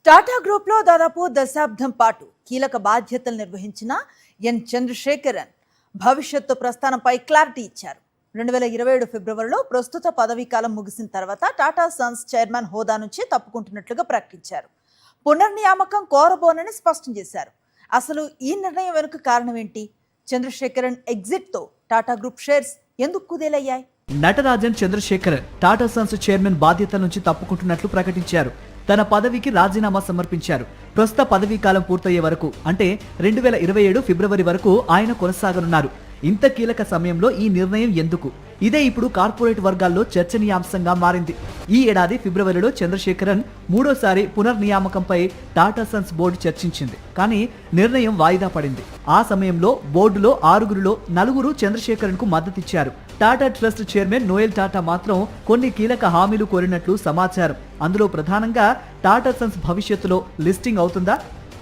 Tata group లో దాదాపు దశాబ్దం పాటు కీలక బాధ్యతలు నిర్వహించిన ఎన్ చంద్రశేఖరన్ భవిష్యత్తు ప్రస్థానంపై క్లారిటీ ఇచ్చారు. 2027 ఫిబ్రవరిలో ప్రస్తుత పదవీ కాలం ముగిసిన తర్వాత టాటా సన్స్ చైర్మన్ హోదా నుంచి తప్పుకుంటున్నట్లుగా ప్రకటించారు. పునర్నియామకం కోరబోనని స్పష్టం చేశారు. అసలు ఈ నిర్ణయం వెనుక కారణం ఏంటి? చంద్రశేఖరన్ ఎగ్జిట్ తో టాటా గ్రూప్ షేర్స్ ఎందుకు కుదేలయ్యాయి? నటరాజన్ చంద్రశేఖర్ టాటా సన్స్ చైర్మన్ బాధ్యతల నుంచి తప్పుకుంటున్నట్లు ప్రకటించారు. తన పదవికి రాజీనామా సమర్పించారు. ప్రస్తుత పదవీ కాలం పూర్తయ్యే వరకు అంటే 2027 ఫిబ్రవరి వరకు ఆయన కొనసాగనున్నారు. ఇంత కీలక సమయంలో ఈ నిర్ణయం ఎందుకు? ఇదే ఇప్పుడు కార్పొరేట్ వర్గాల్లో చర్చనీయాంశంగా మారింది. ఈ ఏడాది ఫిబ్రవరిలో చంద్రశేఖరన్ మూడోసారి పునర్నియామకంపై టాటా సన్స్ బోర్డు చర్చించింది. కానీ నిర్ణయం వాయిదా పడింది. ఆ సమయంలో బోర్డులో 6గురిలో 4 చంద్రశేఖరన్ కు మద్దతిచ్చారు. టాటా ట్రస్ట్ చైర్మన్ నోయల్ టాటా మాత్రం కొన్ని కీలక హామీలు కోరినట్లు సమాచారం. అందులో ప్రధానంగా టాటా సన్స్ భవిష్యత్తులో లిస్టింగ్ అవుతుందా,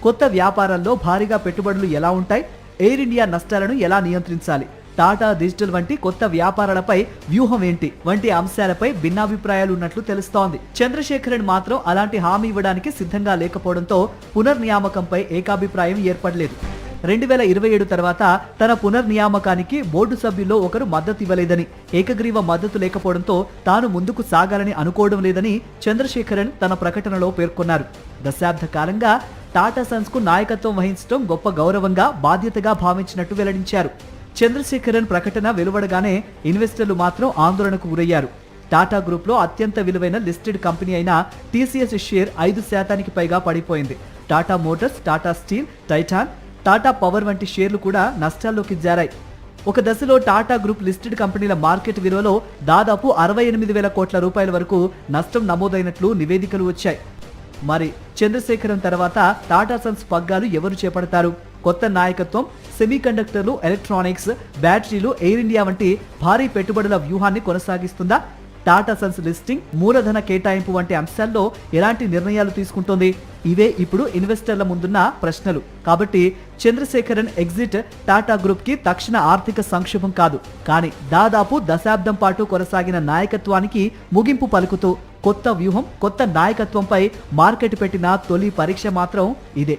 కొత్త వ్యాపారాల్లో భారీగా పెట్టుబడులు ఎలా ఉంటాయి, ఎయిర్ ఇండియా నష్టాలను ఎలా నియంత్రించాలి, టాటా డిజిటల్ వంటి కొత్త వ్యాపారాలపై వ్యూహం ఏంటి వంటి అంశాలపై భిన్నాభిప్రాయాలు ఉన్నట్లు తెలుస్తోంది. చంద్రశేఖరన్ మాత్రం అలాంటి హామీ ఇవ్వడానికి సిద్ధంగా లేకపోవడంతో పునర్నియామకంపై ఏకాభిప్రాయం ఏర్పడలేదు. 2027 తర్వాత తన పునర్నియామకానికి బోర్డు సభ్యుల్లో ఒకరు మద్దతు ఇవ్వలేదని, ఏకగ్రీవ మద్దతు లేకపోవడంతో తాను ముందుకు సాగాలని అనుకోవడం లేదని చంద్రశేఖరన్ తన ప్రకటనలో పేర్కొన్నారు. దశాబ్ద కాలంగా టాటా సన్స్ కు నాయకత్వం వహించడం గొప్ప గౌరవంగా, బాధ్యతగా భావించినట్టు వెల్లడించారు. చంద్రశేఖరన్ ప్రకటన వెలువడగానే ఇన్వెస్టర్లు మాత్రం ఆందోళనకు గురయ్యారు. టాటా గ్రూప్ లో అత్యంత విలువైన లిస్టెడ్ కంపెనీ అయిన టీసీఎస్ షేర్ 5% పైగా పడిపోయింది. Tata Motors, Tata steel, Titan, Tata power వంటి షేర్లు కూడా నష్టాల్లోకి జారాయి. ఒక దశలో టాటా గ్రూప్ లిస్టెడ్ కంపెనీల మార్కెట్ విలువలో దాదాపు 68,000 కోట్ల రూపాయల వరకు నష్టం నమోదైనట్లు నివేదికలు వచ్చాయి. మరి చంద్రశేఖరన్ తర్వాత టాటా సన్స్ పగ్గాలు ఎవరు చేపడతారు? కొత్త నాయకత్వం సెమీకండక్టర్లు, ఎలక్ట్రానిక్స్, బ్యాటరీలు, ఎయిర్ ఇండియా వంటి భారీ పెట్టుబడుల వ్యూహాన్ని కొనసాగిస్తుందా? టాటా సన్స్ లిస్టింగ్, మూలధన కేటాయింపు వంటి అంశాల్లో ఎలాంటి నిర్ణయాలు తీసుకుంటోంది? ఇవే ఇప్పుడు ఇన్వెస్టర్ల ముందున్న ప్రశ్నలు. కాబట్టి చంద్రశేఖరన్ ఎగ్జిట్ టాటా గ్రూప్ కి తక్షణ ఆర్థిక సంక్షోభం కాదు, కానీ దాదాపు దశాబ్దం పాటు కొనసాగిన నాయకత్వానికి ముగింపు పలుకుతూ కొత్త వ్యూహం, కొత్త నాయకత్వంపై మార్కెట్ పెట్టిన తొలి పరీక్ష మాత్రం ఇదే.